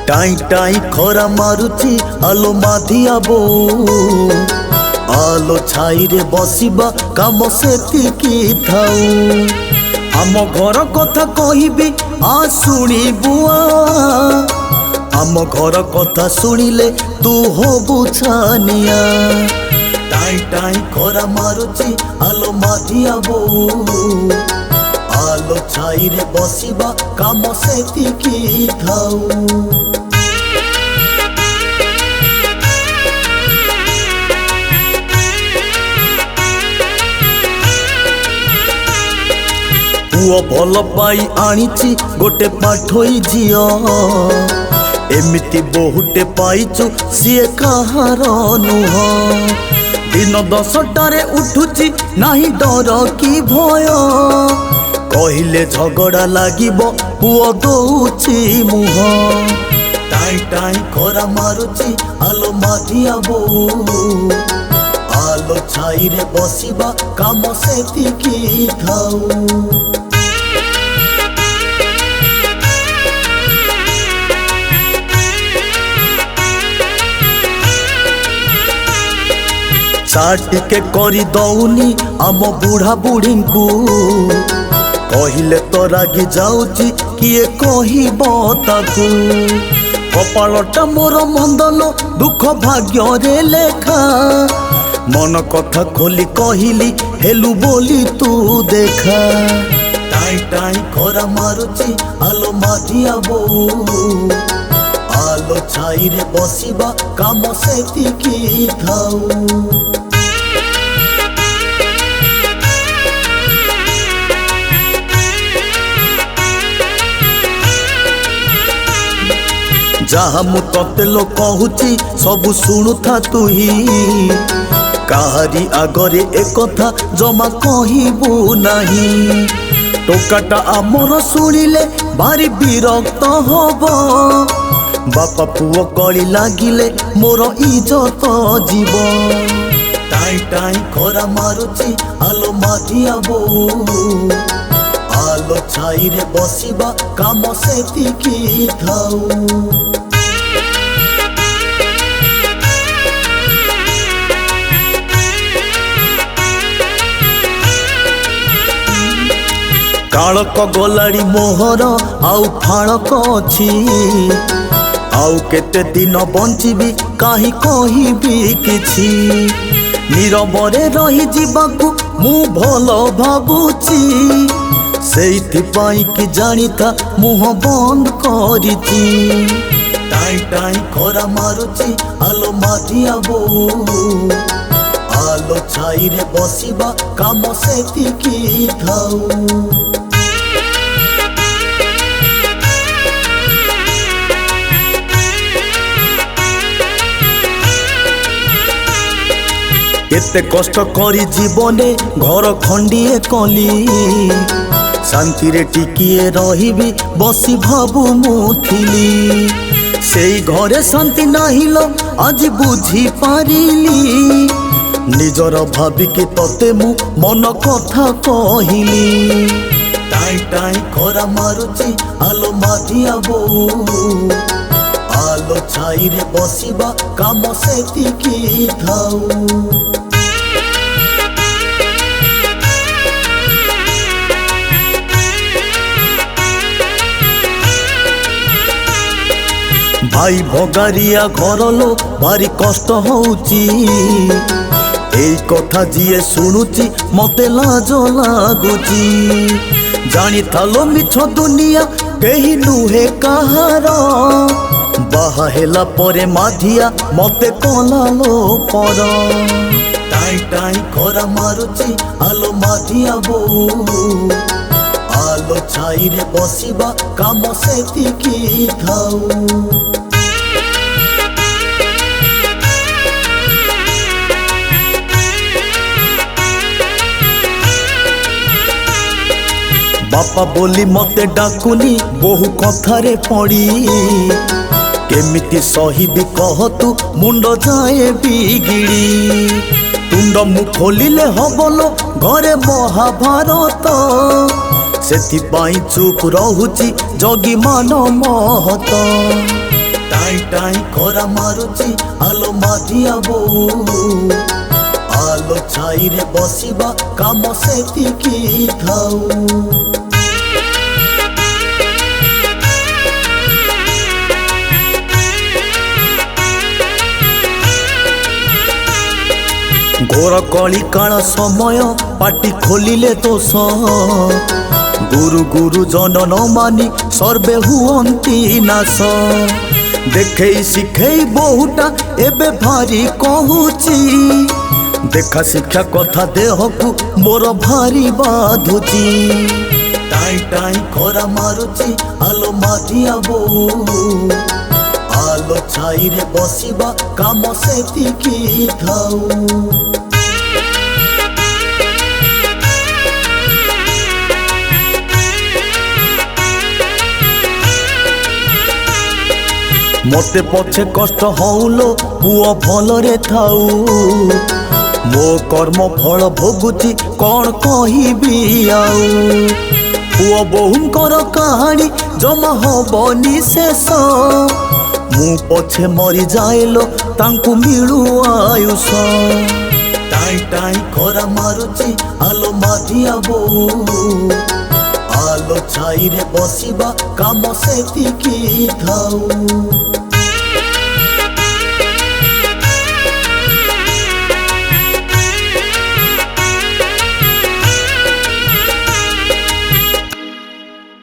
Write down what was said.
Tie tie खरा मारुची आलो माधिया बो आलो छाई रे बसिबा काम सेतिकी थाऊ आम घर कथा कहबी आ शुणी बुआ आम घर कथा शुणिले तू होबु छानिया टाई टाई खरा मारुची आलो माधिया बो आलो छाई रे बसिबा काम सेतिकी थाऊ पुओ भल पाई आनीची गोटे पाठोई झियो एमिति बहुटे पाइचु सीए कहार नुह दिन 10टारे उठुची नाही डर की भय कहिले झगड़ा लागिबो पुओ दउची मुह टाई टाई खरा मारुची आलो माधिया बो आलो छाई रे बसिबा काम सेतिकी थाऊ साटिके करी दौनी आम बुढ़ा बुढ़ी को कहले तो रागी जाऊची किए कहबो ताकू कपालटा मोर मंदलो दुख भाग्य रे लेखा मन कथा खोली कहली हेलु बोली तू देखा टाई टाई खरा मारुची आलो माधिया बो आलो छाई रे बसिबा काम सेतिकी थाऊ जहा मु तते लो कहूची सबु शुणु था तुही काहारी आगरे एक कथा जमा कहबू नाही टोकाटा आमर शुणिले भारी विरक्त हब बापा पुओ कली लागिले मोर इज्जत जीव टाई टाई खरा मारुची आलो माधिया बो आलो छाई रे बसिबा काम सेतिकी थाऊ कालक गलाड़ी मोहर आउ फाणक अछि आउ केते दिन बंचिबी काहि कहबी किछि नीरबरे रही जीवाकू मु भल भाबुची सेइथि पाई कि जानिता मुह बंद करिथि टाई टाई खरा मारुची आलो माधिया बो आलो छाई रे बसिबा काम सेतिकी थाऊ केते कष्ट करी जीवने घर खंडिए कली शांति रे टिकिए रहिबी बसी भाबू मुथिली सेई घरे शांति नाहिलो आज बुझी पारिली निजर भाबिकी तते मु मन कथा कहली टाई टाई खरा मारुची आलो माधिया बो आलो छाई रे बसिबा काम सेतिकी थाऊ भाई भगारिया घर लो भारी कष्ट होउची एई कथा जिए शुणुची मते लाज लागुची जानी थालो मिछ दुनिया केही नुहे कहार बाहा हेला परे माधिया मते कलालो पर टाई टाई खरा मारुची आलो माधिया बो आलो छाई रे बसिबा काम सेतिकी थाऊ बापा बोली मते डाकुनी बहु कथारे पड़ी केमिति सहिबी कह तू मुंड जाए बिगिड़ी तुंड मु खोलिले हबलो घरे महाभारत सेथिपाई चुप रहुची जगी मान महत टाई टाई खरा मारुची आलो माधिया बोऊ आलो छाई रे बसिबा काम सेतिकी थाऊ घोर कली काल समय पाटी खोलिले दोष गुरु गुरु जन न मानी सर्वे हुअंती नाश देखे शिखे बहुटा एबे भारी कहूची देखा शिक्षा कथा देह को मोर भारी बाधुची टाई टाई खरा मारुची आलो माधिया बोऊ आलो छाई रे बसिबा काम सेतिकी थाऊ मते पछे कष्ट हौलो पुओ भलरे थाऊ मो कर्म फल भोगुची कौन कहिबी आऊ पुओ बोहुंकर कहानी जमा हबनी शेष मु पछे मरी जाएलो तांकु मिलू आयुष टाई टाई खरा मारुची आलो माधिया बोऊ आलो छाई रे बसिबा काम सेतिकी थाऊ।